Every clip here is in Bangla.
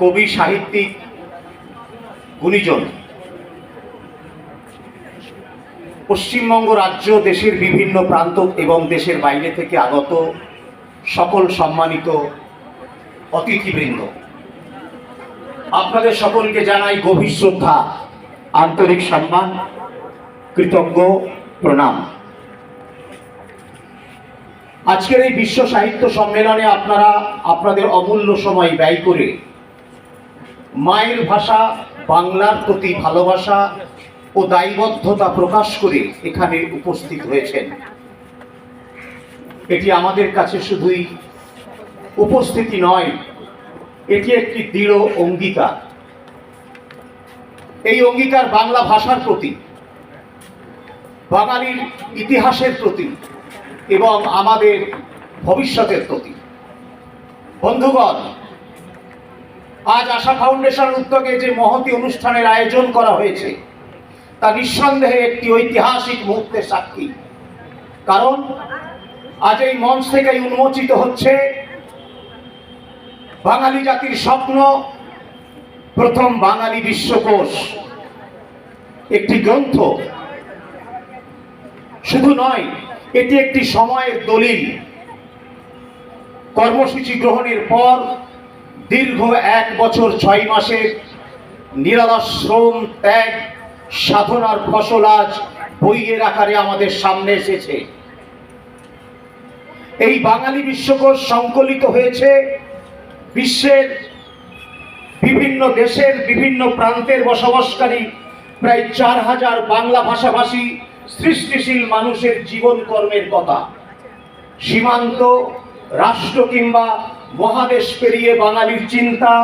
কবি, সাহিত্যিক, গুণীজন, পশ্চিমবঙ্গ রাজ্য, দেশের বিভিন্ন প্রান্ত এবং দেশের বাইরে থেকে আগত সকল সম্মানিত অতিথিবৃন্দ, আপনাদের সকলকে জানাই গভীর শ্রদ্ধা, আন্তরিক সম্মান, কৃতজ্ঞ প্রণাম। আজকের এই বিশ্ব সাহিত্য সম্মেলনে আপনারা আপনাদের অমূল্য সময় ব্যয় করে মায়ের ভাষা বাংলার প্রতি ভালোবাসা ও দায়বদ্ধতা প্রকাশ করে এখানে উপস্থিত হয়েছেন। এটি আমাদের কাছে শুধুই উপস্থিতি নয়, এটি একটি দৃঢ় অঙ্গীকার। এই অঙ্গীকার বাংলা ভাষার প্রতি, বাঙালির ইতিহাসের প্রতি এবং আমাদের ভবিষ্যতের প্রতি। বন্ধুগণ, আজ আশা ফাউন্ডেশনের উদ্যোগে যে মহতী অনুষ্ঠানের আয়োজন করা হয়েছে তা নিঃসন্দেহে একটি ঐতিহাসিক মুহূর্তের সাক্ষী। কারণ আজ এই মঞ্চ থেকেই উন্মোচিত হচ্ছে বাঙালি জাতির স্বপ্ন, প্রথম বাঙালি বিশ্বকোষ, একটি গ্রন্থ। শুধু নয়, এটি একটি সময়ের দলিল। কর্মসূচি গ্রহণের পর দীর্ঘ 1 বছর 6 মাসের নিরলস শ্রম, ত্যাগ, সাধনার ফসল আজ বইয়ের আকারে আমাদের সামনে এসেছে। এই বাঙালি বিশ্বকোষ সংকলিত হয়েছে বিশ্বের বিভিন্ন দেশের বিভিন্ন প্রান্তের বসবাসকারী প্রায় 4000 বাংলা ভাষাভাষী সৃষ্টিশীল মানুষের জীবন কর্মের কথা। সীমান্ত, রাষ্ট্র কিংবা মহাদেশ পেরিয়ে বাঙালির চিন্তা,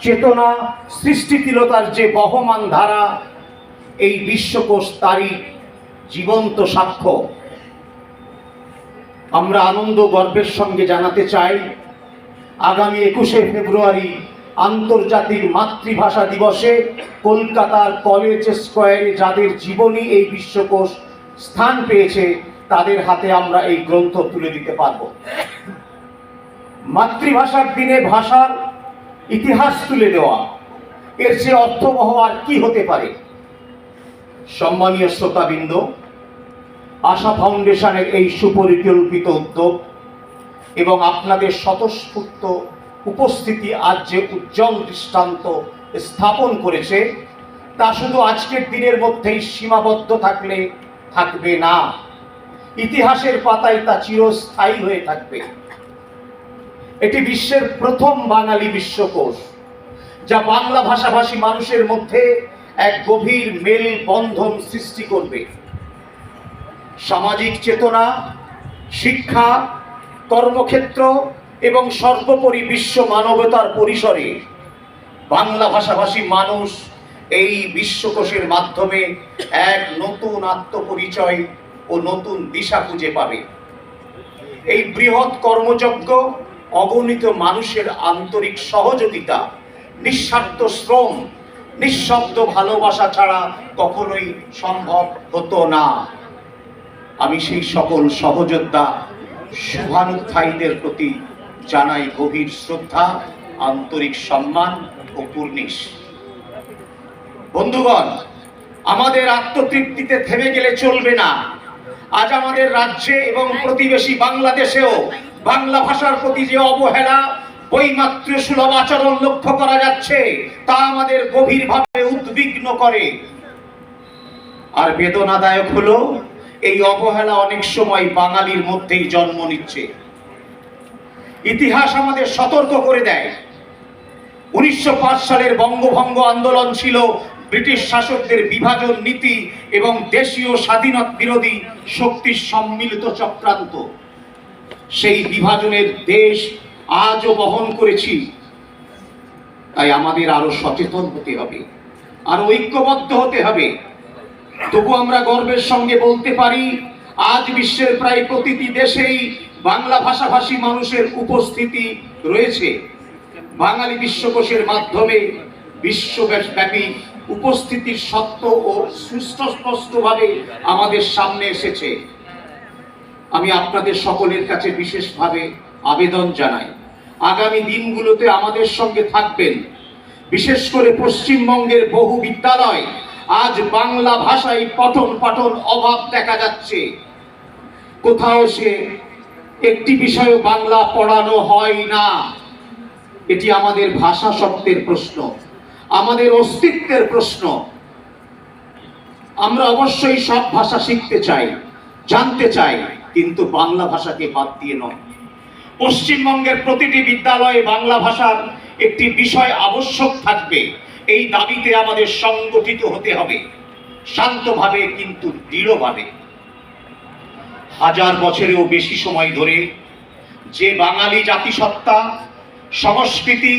চেতনা, সৃষ্টিশীলতার যে বহমান ধারা, এই বিশ্বকোষ তারই জীবন্ত সাক্ষ্য। আমরা আনন্দ গর্বের সঙ্গে জানাতে চাই, আগামী 21শে ফেব্রুয়ারি আন্তর্জাতিক মাতৃভাষা দিবসে কলকাতার কলেজ স্কোয়ারে যাদের জীবনী এই বিশ্বকোষ স্থান পেয়েছে তাদের হাতে আমরা এই গ্রন্থ তুলে দিতে পারব। মাতৃভাষার দিনে ভাষার ইতিহাস তুলে দেওয়া, এর চেয়ে অর্থবহ আর কি হতে পারে? সম্মানীয় শ্রোতাবৃন্দ, আশা ফাউন্ডেশনের এই সুপরিকল্পিত উদ্যোগ এবং আপনাদের স্বতঃস্ফূর্ত উপস্থিতি আজ যে উজ্জ্বল দৃষ্টান্ত স্থাপন করেছে তা শুধু আজকের দিনের মধ্যেই সীমাবদ্ধ থাকলে থাকবে না, ইতিহাসের পাতায় তা চিরস্থায়ী হয়ে থাকবে। এটি বিশ্বের প্রথম বাঙালি বিশ্বকোষ, যা বাংলা ভাষাভাষী মানুষের মধ্যে এক গভীর মেল বন্ধন সৃষ্টি করবে। সামাজিক চেতনা, শিক্ষা, কর্মক্ষেত্র এবং সর্বোপরি বিশ্ব মানবতার পরিসরে বাংলা ভাষাভাষী মানুষ এই বিশ্বকোষের মাধ্যমে এক নতুন আত্মপরিচয় ও নতুন দিশা খুঁজে পাবে। এই বৃহৎ কর্মযজ্ঞ অগণিত মানুষের আন্তরিক সহযোগিতা, নিঃস্বার্থ শ্রম, নিঃশব্দ ভালোবাসা ছাড়া কখনোই সম্ভব হতো না। আমি সেই সকল সহযোদ্ধা শুভানুধ্যায়ীদের প্রতি জানাই গভীর শ্রদ্ধা, আন্তরিক সম্মান ও কুর্নিশ। বন্ধুগণ, আমাদের আত্মতৃপ্তিতে থেমে গেলে চলবে না। আজ আমাদের রাজ্যে এবং প্রতিবেশী বাংলাদেশেও বাংলা ভাষার প্রতি যে অবহেলা, বৈমাত্র্য সুলভ আচরণ লক্ষ্য করা যাচ্ছে তা আমাদের গভীরভাবে উদ্বিগ্ন করে। আর বেদনাদায়ক হলো এই অবহেলা অনেক সময় বাঙালির মধ্যেই জন্ম নিচ্ছে। ইতিহাস আমাদের সতর্ক করে দেয়, 1905 সালের বঙ্গভঙ্গ আন্দোলন ছিল ব্রিটিশ শাসকদের বিভাজন নীতি এবং দেশীয় স্বাধীনতা বিরোধী শক্তির সম্মিলিত চক্রান্ত। সেই বিভাজনের দেশ আজও বহন করেছি। তাই আমাদের আরো সচেতন হতে হবে, আরো ঐক্যবদ্ধ হতে হবে। তবু আমরা গর্বের সঙ্গে বলতে পারি, আজ বিশ্বের প্রায় প্রতিটি দেশেই বাংলা ভাষাভাষী মানুষের উপস্থিতি রয়েছে। বাঙালি বিশ্বকোষের মাধ্যমে বিশ্বব্যাপী উপস্থিতির সত্য ও সুস্পষ্টভাবে আমাদের সামনে এসেছে। আমি আপনাদের সকলের কাছে বিশেষভাবে আবেদন জানাই, আগামী দিনগুলোতে আমাদের সঙ্গে থাকবেন, বিশেষ করে পশ্চিমবঙ্গের বহু বিদ্যালয় আজ বাংলা ভাষায় পঠন পাঠন অভাব দেখা যাচ্ছে। কোথাও সে একটি বিষয় বাংলা পড়ানো হয় না। এটি আমাদের ভাষা শব্দের প্রশ্ন, আমাদের অস্তিত্বের প্রশ্ন। আমরা অবশ্যই সব ভাষা শিখতে চাই, জানতে চাই, কিন্তু বাংলা ভাষাকে বাদ দিয়ে নয়। পশ্চিমবঙ্গের প্রতিটি বিদ্যালয়ে বাংলা ভাষার একটি বিষয় আবশ্যক থাকবে। এই দাবিতে আমাদের সংগঠিত হতে হবে, শান্তভাবে কিন্তু দৃঢ়ভাবে। হাজার বছরেও বেশি সময় ধরে যে বাঙালি জাতিসত্তা, সংস্কৃতি,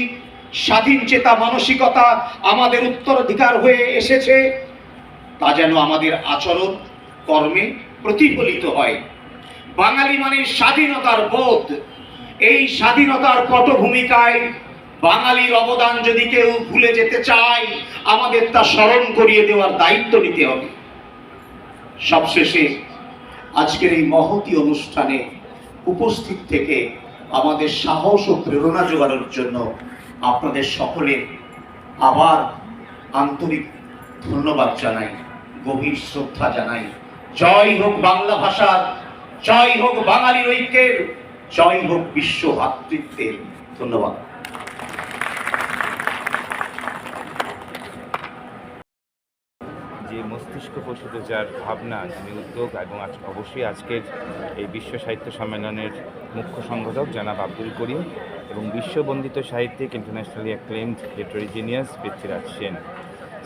স্বাধীন চেতা মানসিকতা আমাদের উত্তরাধিকার হয়ে এসেছে, তা যেন আমাদের আচরণ কর্মে প্রতিফলিত হয়। বাঙালি মানে স্বাধীনতার বোধ। এই স্বাধীনতার পটভূমিকায় বাঙালির অবদান যদি কেউ ভুলে যেতে চায়, আমাদের তা স্মরণ করিয়ে দেওয়ার দায়িত্ব নিতে হবে। সবশেষে আজকের এই মহতী অনুষ্ঠানে উপস্থিত থেকে আমাদের সাহস ও প্রেরণা জোগানোর জন্য আপনাদের সকলে আবার আন্তরিক ধন্যবাদ জানাই, গভীর শ্রদ্ধা জানাই। জয় হোক বাংলা ভাষার, জয় হোক বাঙালির ঐক্যের, জয় হোক বিশ্ব ভ্রাতৃত্বের। ধন্যবাদ। যে মস্তিষ্ক প্রসূত যার ভাবনা, যিনি উদ্যোগ এবং অবশ্যই আজকের এই বিশ্ব সাহিত্য সম্মেলনের মুখ্য সংগঠক জনাব আব্দুল করিম এবং বিশ্ববন্দিত সাহিত্যিক internationally acclaimed literary genius Prithviraj Sen.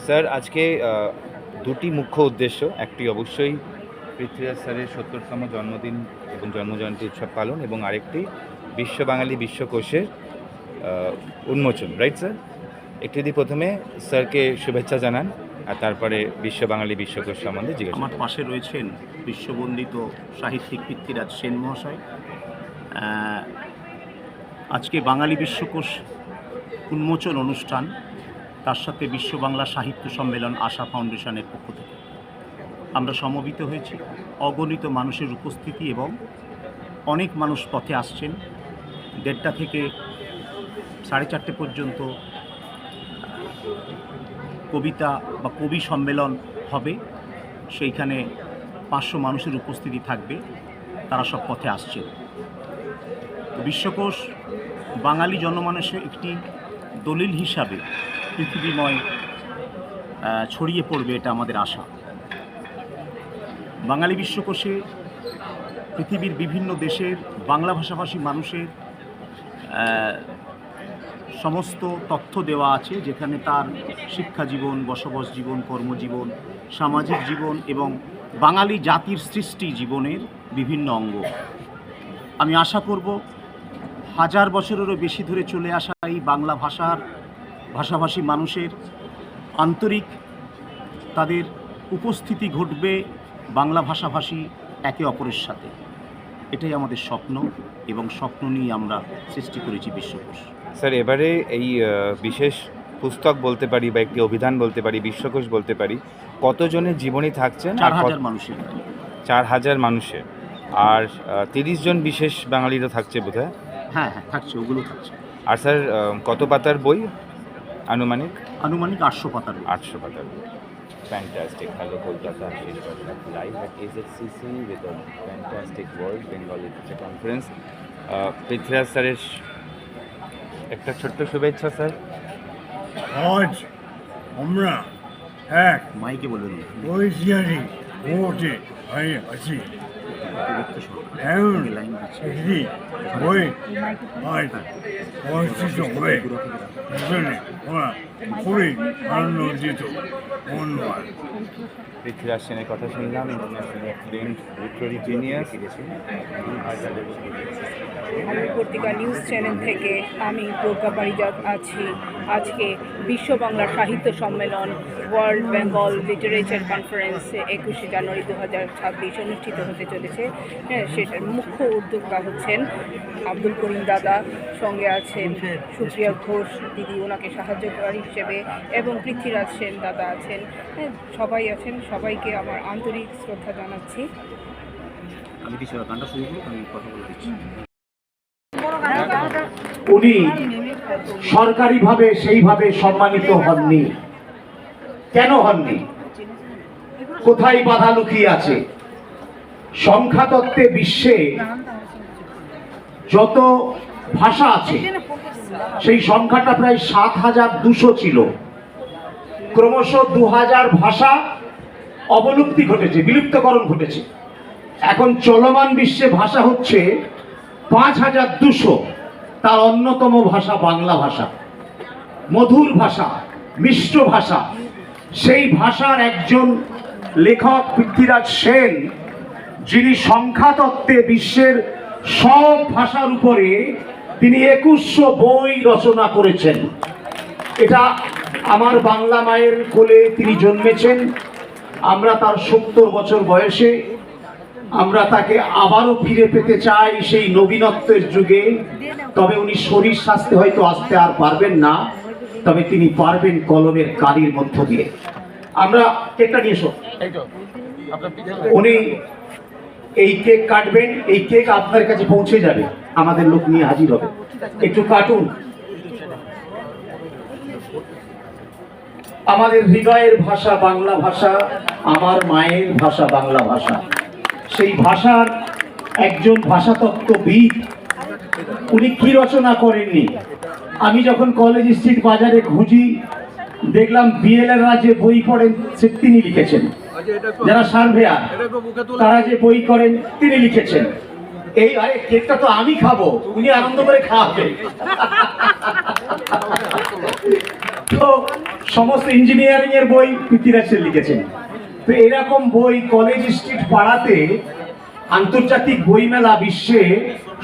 Sir, আজকে দুটি মুখ্য উদ্দেশ্য। একটি অবশ্যই পৃথ্বীরাজ স্যারের ৭০তম জন্মদিন এবং জন্মজয়ন্তী উৎসব পালন, এবং আরেকটি বিশ্ব বাঙালি বিশ্বকোষের উন্মোচন, রাইট স্যার? একটু যদি প্রথমে স্যারকে শুভেচ্ছা জানান আর তারপরে বিশ্ব বাঙালি বিশ্বকোষ সম্বন্ধে জিজ্ঞাসা। আমার পাশে রয়েছেন বিশ্ববন্দিত সাহিত্যিক পৃথ্বীরাজ সেন মহাশয়। আজকে বাঙালি বিশ্বকোষ উন্মোচন অনুষ্ঠান, তার সাথে বিশ্ব বাংলা সাহিত্য সম্মেলন আশা ফাউন্ডেশনের পক্ষ থেকে আমরা সমবেত হয়েছি। অগণিত মানুষের উপস্থিতি এবং অনেক মানুষ পথে আসছেন। 1:30 থেকে 4:30 পর্যন্ত কবিতা বা কবি সম্মেলন হবে। সেইখানে 500 মানুষের উপস্থিতি থাকবে, তারা সব পথে আসছে। বিশ্বকোষ বাঙালি জনমানসে একটি দলিল হিসাবে পৃথিবীময় ছড়িয়ে পড়বে, এটা আমাদের আশা। বাঙালি বিশ্বকোষে পৃথিবীর বিভিন্ন দেশের বাংলা ভাষাভাষী মানুষের সমস্ত তথ্য দেওয়া আছে, যেখানে তার শিক্ষা জীবন, বসবাস জীবন, কর্মজীবন, সামাজিক জীবন এবং বাঙালি জাতির সৃষ্টি জীবনের বিভিন্ন অঙ্গ। আমি আশা করব হাজার বছরেরও বেশি ধরে চলে আসা এই বাংলা ভাষাভাষী মানুষের আন্তরিক তাদের উপস্থিতি ঘটবে বাংলা ভাষাভাষী একে অপরের সাথে। এটাই আমাদের স্বপ্ন এবং স্বপ্ন নিয়ে আমরা সৃষ্টি করেছি বিশ্বকোষ। স্যার, এবারে এই বিশেষ পুস্তক বলতে পারি বা একটি অভিধান বলতে পারি, বিশ্বকোষ বলতে পারি, কতজনের জীবনী থাকছেন? 4000 মানুষের। 4000 মানুষের। আর 30 জন বিশেষ বাঙালিরও থাকছে বোধহয়। হ্যাঁ, থাকছে, ওগুলো থাকছে। আর স্যার, কত পাতার বই আনুমানিক? 800 পাতার। 800 পাতার বই। Fantastic. Hello, Kolkata. Ashish Bhatt live at AZCC with a fantastic World Bengal Literature Conference. Prithviraj স্যারের একটা ছোট্ট শুভেচ্ছা স্যার। আজ আমরা এক মাইকে বলবেন। ঐতিহাসিক মুহূর্তে হয়ে আছি। এমন একটি বই আজ অনুষ্ঠিত হবে, যেখানে আমরা খুবই আনন্দিত। ধন্যবাদ। পৃথ্বীরাজ সেনের কথা শুনলাম, ইন্টারন্যাশনাল অ্যাক্লেমড লিটারি জিনিয়াস। পত্রিকা নিউজ চ্যানেল থেকে আমি প্রজ্ঞা পারিজাত আছি। আজকে বিশ্ব বাংলা সাহিত্য সম্মেলন ওয়ার্ল্ড বেঙ্গল লিটারেচার কনফারেন্স 21শে জানুয়ারি 2026 অনুষ্ঠিত হতে চলেছে। সেটার মুখ্য উদ্যোক্তা হচ্ছেন আব্দুল করিম দাদা, সঙ্গে আছেন সুপ্রিয়া ঘোষ দিদি, ওনাকে সাহায্যকারী হিসেবে, এবং পৃথ্বীরাজ সেন দাদা আছেন। সবাই আছেন, সবাইকে আমার আন্তরিক শ্রদ্ধা জানাচ্ছি। আমি কিছু গানটা শুরু করব, আমি কথা বলে দিচ্ছি। উনি সরকারিভাবে সেইভাবে সম্মানিত হননি। কেন হননি? কোথায় বাধা লুকিয়ে আছে? সংখ্যাতত্ত্বে বিশ্বে যত ভাষা আছে সেই সংখ্যাটা প্রায় ৭,২০০ ছিল। ক্রমশ ২,০০০ ভাষা অবলুপ্তি ঘটেছে, বিলুপ্তকরণ ঘটেছে। এখন চলমান বিশ্বে ভাষা হচ্ছে ৫,২০০। তার অন্যতম ভাষা বাংলা ভাষা, মধুর ভাষা, মিষ্ট ভাষা। সেই ভাষার একজন লেখক পৃথ্বীরাজ সেন, যিনি সংখ্যাতত্ত্বে বিশ্বের সব ভাষার উপরে তিনি ২১০০ বই রচনা করেছেন। এটা আমার বাংলা মায়ের কোলে তিনি জন্মেছেন। আমরা তার ৭০ বছর বয়সে আমরা তাকে আবারও ফিরে পেতে চাই সেই নবীনত্বের যুগে। তবে উনি শরীর স্বাস্থ্যে হয়তো আসতে আর পারবেন না, তবে তিনি পারবেন কলমের কালির মধ্য দিয়ে। আমরা কেকটা নিয়ে এসো। উনি এই কেক কাটবেন, এই কেক আপনার কাছে পৌঁছে যাবে, আমাদের লোক নিয়ে হাজির হবে। একটু কাটুন। আমাদের হৃদয়ের ভাষা বাংলা ভাষা, আমার মায়ের ভাষা বাংলা ভাষা। সেই ভাষার একজন ভাষাতত্ত্ববিদ, উনি কি রচনা করেননি? আমি যখন কলেজ স্ট্রিট বাজারে খুঁজি, দেখলাম বিএলএরা যে বই পড়েন সে তিনি লিখেছেন, যারা সার্ভেয়ার তারা যে বই করেন তিনি লিখেছেন। এই আরে কেকটা তো আমি খাবো, উনি আনন্দ করে খাওয়াবেন। তো সমস্ত ইঞ্জিনিয়ারিং এর বই পৃথ্বীরাজ সেন লিখেছেন। তো এরকম বই কলেজ স্ট্রিট পাড়াতে আন্তর্জাতিক বইমেলা বিশ্বে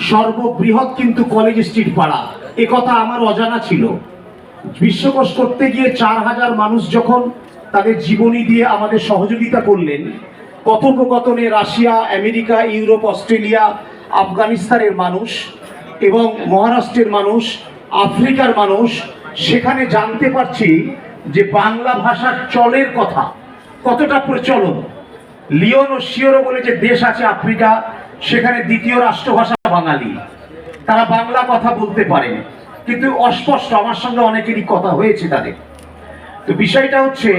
সর্ববৃহৎ কিন্তু কলেজ স্ট্রিট পাড়া, এ কথা আমার অজানা ছিল। বিশ্বকোষ করতে গিয়ে ৪,০০০ মানুষ যখন তাদের জীবনী দিয়ে আমাদের সহযোগিতা করলেন, কথোপকথনে রাশিয়া, আমেরিকা, ইউরোপ, অস্ট্রেলিয়া, আফগানিস্তানের মানুষ এবং মহারাষ্ট্রের মানুষ, আফ্রিকার মানুষ, সেখানে জানতে পারছি যে বাংলা ভাষার চলের কথা কতটা প্রচলন। লিওন ও শিওরো বলে যে দেশ আছে আফ্রিকা, সেখানে দ্বিতীয় রাষ্ট্রভাষা বাঙালি। তারা বাংলা কথা বলতে পারেন, কিন্তু অস্পষ্ট। আমার সঙ্গে অনেকেরই কথা হয়েছে তাদের। তো বিষয়টা হচ্ছে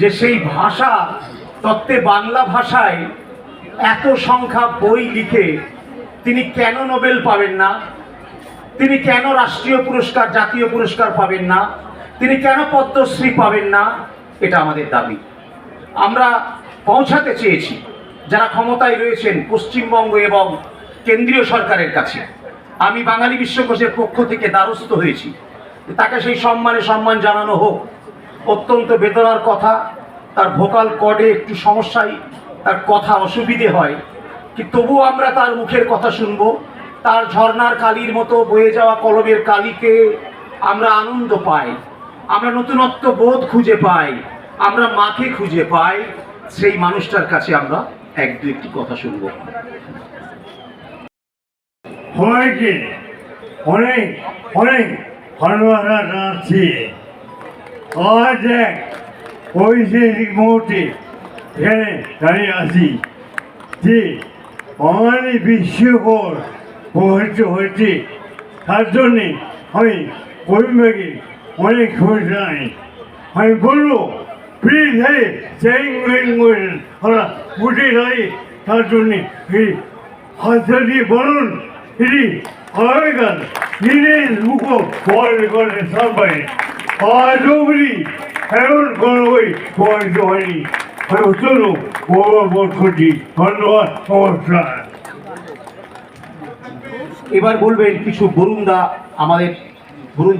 যে সেই ভাষা তত্ত্বে বাংলা ভাষায় এত সংখ্যা বই লিখে তিনি কেন নোবেল পাবেন না? তিনি কেন রাষ্ট্রীয় পুরস্কার, জাতীয় পুরস্কার পাবেন না? তিনি কেন পদ্মশ্রী পাবেন না? এটা আমাদের দাবি। আমরা পৌঁছাতে চেয়েছি যারা ক্ষমতায় রয়েছেন পশ্চিমবঙ্গ এবং কেন্দ্রীয় সরকারের কাছে। আমি বাঙালি বিশ্বকোষের পক্ষ থেকে দ্বারস্থ হয়েছি, তাকে সেই সম্মান জানানো হোক। অত্যন্ত বেদনার কথা, তার ভোকাল কর্ডে একটু সমস্যায় তার কথা অসুবিধে হয়, কিন্তু তবুও আমরা তার মুখের কথা শুনবো। তার ঝর্ণার কালির মতো বয়ে যাওয়া কলমের কালিকে আমরা আনন্দ পাই, আমরা নতুনত্ব বোধ খুঁজে পাই, আমরা মাকে খুঁজে পাই। সেই মানুষটার কাছে আমরা এক দুইটি কথা শুনবো। সবাইকে অনেক অনেক ভালোবাসা জানাচ্ছি। আজ এক ঐতিহাসিক মুহূর্তে এখানে দাঁড়িয়ে আছি যে বাঙালি বিশ্বকোষ প্রকাশিত হয়েছে, তার জন্যে আমি পরিবারকে অনেক খুশি জানাই। আমি বলবো প্লিজ হ্যাঁ আমরা উঠে দাঁড়িয়ে তার জন্যে এই হাতটা দিয়ে বলুন এটি আগামীকাল দিনের মুখ বল করে সবাই আজ অবধি এমন কোনো বই প্রকাশিত হয়নি। আমি চলো বোধ করছি। ধন্যবাদ, নমস্কার। এবার বলবেন কিছু বরুণদা, আমাদের বরুণ